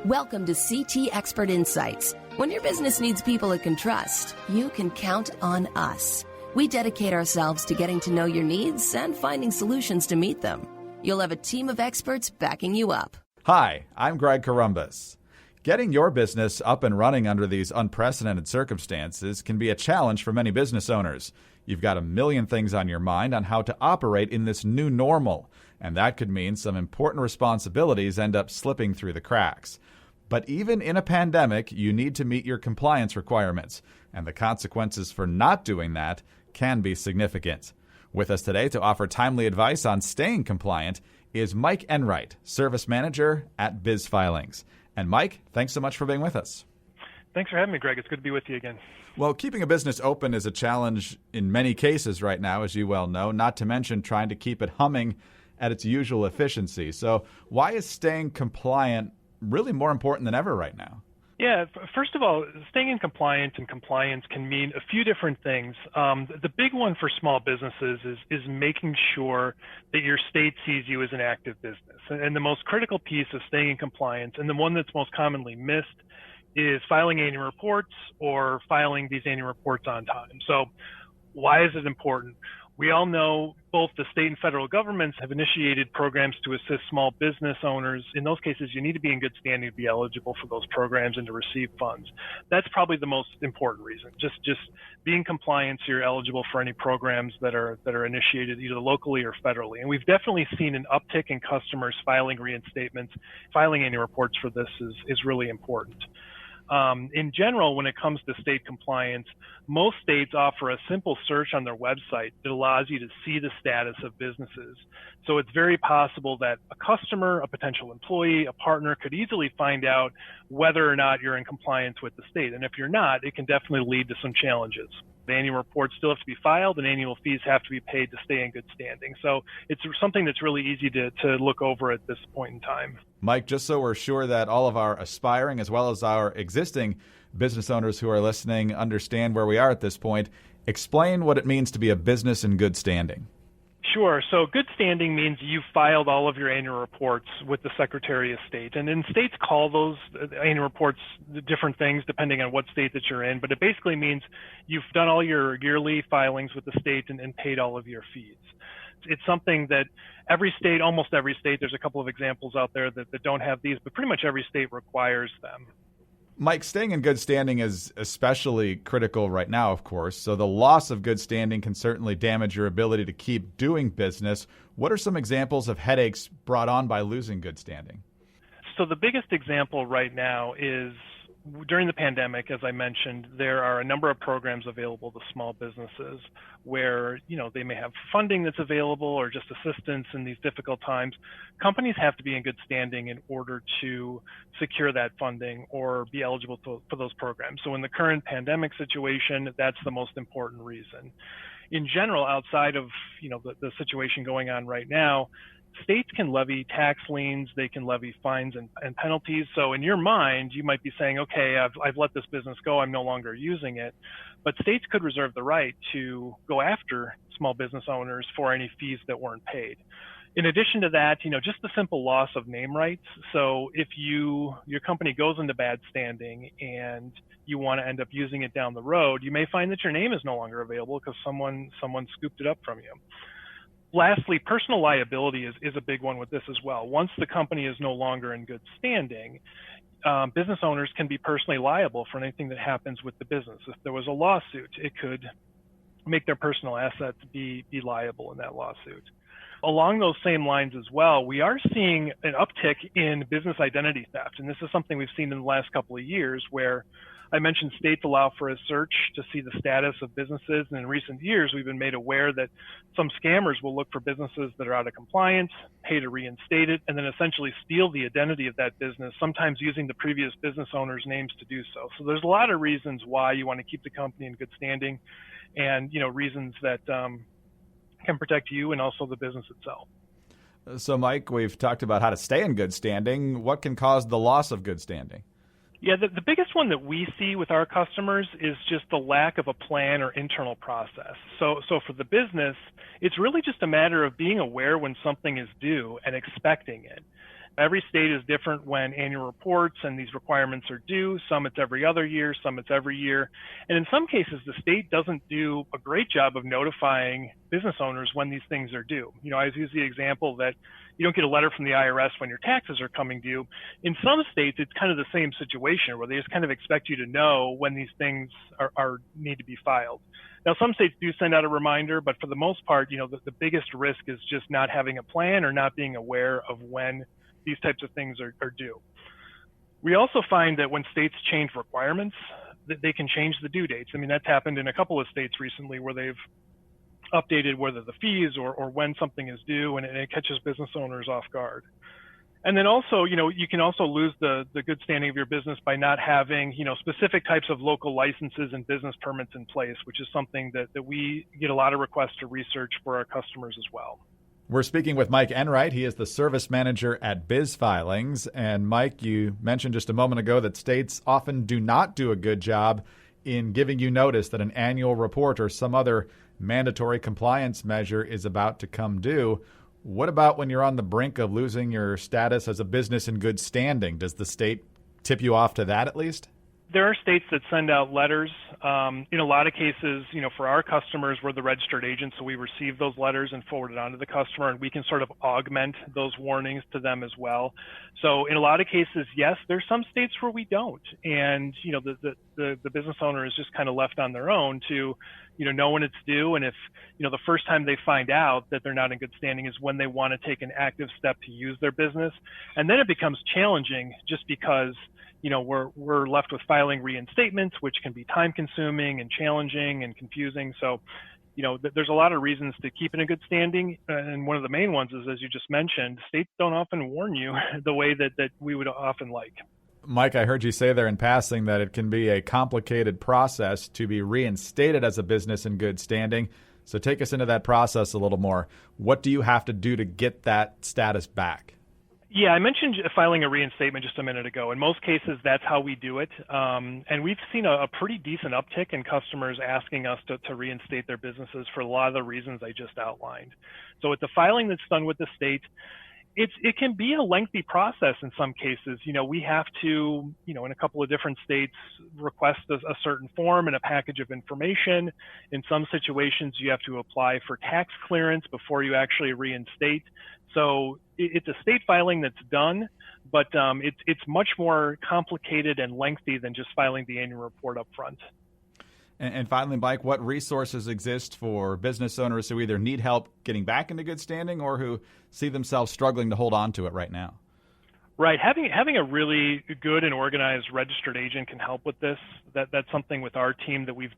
Welcome to CT Expert Insights. When your business needs people it can trust, you can count on us. We dedicate ourselves to getting to know your needs and finding solutions to meet them. You'll have a team of experts backing you up. Hi, I'm Greg Corombos. Getting your business up and running under these unprecedented circumstances can be a challenge for many business owners. You've got a million things on your mind on how to operate in this new normal, and that could mean some important responsibilities end up slipping through the cracks. But even in a pandemic, you need to meet your compliance requirements, and the consequences for not doing that can be significant. With us today to offer timely advice on staying compliant is Mike Enright, Service Manager at BizFilings. And Mike, thanks so much for being with us. Thanks for having me, Greg. It's good to be with you again. Well, keeping a business open is a challenge in many cases right now, as you well know, not to mention trying to keep it humming at its usual efficiency. So why is staying compliant really more important than ever right now? Yeah, first of all, staying in compliance and compliance can mean a few different things. The big one for small businesses is making sure that your state sees you as an active business. And the most critical piece of staying in compliance, and the one that's most commonly missed, is filing annual reports or filing these annual reports on time. So why is it important? We all know both the state and federal governments have initiated programs to assist small business owners. In those cases, you need to be in good standing to be eligible for those programs and to receive funds. That's probably the most important reason. Just being compliant, so you're eligible for any programs that are initiated either locally or federally. And we've definitely seen an uptick in customers filing reinstatements. Filing annual reports for this is really important. In general, when it comes to state compliance, most states offer a simple search on their website that allows you to see the status of businesses. So it's very possible that a customer, a potential employee, a partner could easily find out whether or not you're in compliance with the state. And if you're not, it can definitely lead to some challenges. The annual reports still have to be filed and annual fees have to be paid to stay in good standing. So it's something that's really easy to look over at this point in time. Mike, just so we're sure that all of our aspiring as well as our existing business owners who are listening understand where we are at this point, explain what it means to be a business in good standing. Sure. So good standing means you've filed all of your annual reports with the Secretary of State. And then states call those annual reports different things depending on what state that you're in. But it basically means you've done all your yearly filings with the state and paid all of your fees. It's something that every state, almost every state, there's a couple of examples out there that don't have these, but pretty much every state requires them. Mike, staying in good standing is especially critical right now, of course. So the loss of good standing can certainly damage your ability to keep doing business. What are some examples of headaches brought on by losing good standing? So the biggest example right now is during the pandemic, as I mentioned, there are a number of programs available to small businesses where, they may have funding that's available or just assistance in these difficult times. Companies have to be in good standing in order to secure that funding or be eligible for those programs. So in the current pandemic situation, that's the most important reason. In general, outside of, the situation going on right now, states can levy tax liens, they can levy fines and penalties. So in your mind, you might be saying, okay, I've let this business go, I'm no longer using it. But states could reserve the right to go after small business owners for any fees that weren't paid. In addition to that, just the simple loss of name rights. So if your company goes into bad standing and you want to end up using it down the road, you may find that your name is no longer available because someone scooped it up from you. Lastly, personal liability is a big one with this as well. Once the company is no longer in good standing, business owners can be personally liable for anything that happens with the business. If there was a lawsuit, it could make their personal assets be liable in that lawsuit. Along those same lines as well, we are seeing an uptick in business identity theft. And this is something we've seen in the last couple of years where I mentioned states allow for a search to see the status of businesses. And in recent years, we've been made aware that some scammers will look for businesses that are out of compliance, pay to reinstate it, and then essentially steal the identity of that business, sometimes using the previous business owner's names to do so. So there's a lot of reasons why you want to keep the company in good standing and, reasons that can protect you and also the business itself. So, Mike, we've talked about how to stay in good standing. What can cause the loss of good standing? Yeah, the biggest one that we see with our customers is just the lack of a plan or internal process. So for the business, it's really just a matter of being aware when something is due and expecting it. Every state is different when annual reports and these requirements are due. Some it's every other year, some it's every year. And in some cases, the state doesn't do a great job of notifying business owners when these things are due. I always use the example that you don't get a letter from the IRS when your taxes are coming due. In some states, it's kind of the same situation where they just kind of expect you to know when these things are need to be filed. Now, some states do send out a reminder, but for the most part, the biggest risk is just not having a plan or not being aware of when these types of things are due. We also find that when states change requirements, that they can change the due dates. I mean, that's happened in a couple of states recently where they've updated whether the fees or when something is due, and it catches business owners off guard. And then also, you can also lose the good standing of your business by not having, specific types of local licenses and business permits in place, which is something that we get a lot of requests to research for our customers as well. We're speaking with Mike Enright. He is the service manager at BizFilings. And Mike, you mentioned just a moment ago that states often do not do a good job in giving you notice that an annual report or some other mandatory compliance measure is about to come due. What about when you're on the brink of losing your status as a business in good standing? Does the state tip you off to that at least? There are states that send out letters. In a lot of cases, for our customers, we're the registered agent, so we receive those letters and forward it on to the customer, and we can sort of augment those warnings to them as well. So in a lot of cases, yes, there's some states where we don't, and the business owner is just kind of left on their own to know when it's due, and if the first time they find out that they're not in good standing is when they want to take an active step to use their business, and then it becomes challenging just because we're left with filing reinstatements, which can be time consuming and challenging and confusing. So, there's a lot of reasons to keep in a good standing. And one of the main ones is, as you just mentioned, states don't often warn you the way that we would often like. Mike, I heard you say there in passing that it can be a complicated process to be reinstated as a business in good standing. So take us into that process a little more. What do you have to do to get that status back? Yeah, I mentioned filing a reinstatement just a minute ago. In most cases, that's how we do it. And we've seen a pretty decent uptick in customers asking us to reinstate their businesses for a lot of the reasons I just outlined. So with the filing that's done with the state, it can be a lengthy process in some cases. We have to, in a couple of different states, request a certain form and a package of information. In some situations, you have to apply for tax clearance before you actually reinstate. So it's a state filing that's done, but it's much more complicated and lengthy than just filing the annual report up front. And finally, Mike, what resources exist for business owners who either need help getting back into good standing or who see themselves struggling to hold on to it right now? Right. Having a really good and organized registered agent can help with this. That's something with our team that we've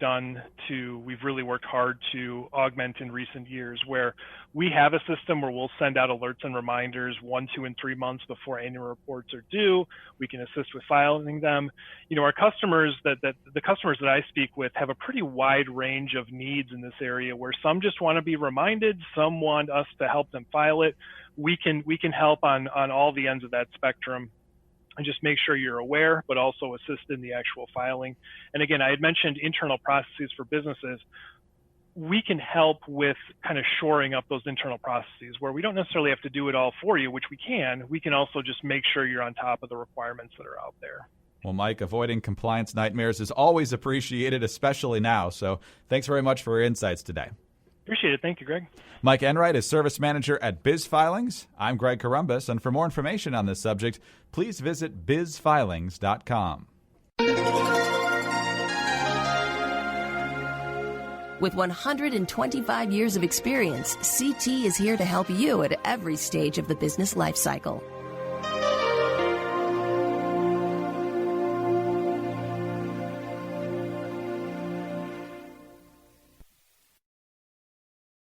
really worked hard to augment in recent years, where we have a system where we'll send out alerts and reminders 1, 2, and 3 months before annual reports are due. We can assist with filing them. Our customers the customers that I speak with have a pretty wide range of needs in this area, where some just want to be reminded, some want us to help them file it. We can help on all the ends of that spectrum and just make sure you're aware, but also assist in the actual filing. And again, I had mentioned internal processes for businesses. We can help with kind of shoring up those internal processes where we don't necessarily have to do it all for you, which we can. We can also just make sure you're on top of the requirements that are out there. Well, Mike, avoiding compliance nightmares is always appreciated, especially now. So thanks very much for your insights today. Appreciate it. Thank you, Greg. Mike Enright is service manager at BizFilings. I'm Greg Columbus, and for more information on this subject, please visit bizfilings.com. With 125 years of experience, CT is here to help you at every stage of the business life cycle.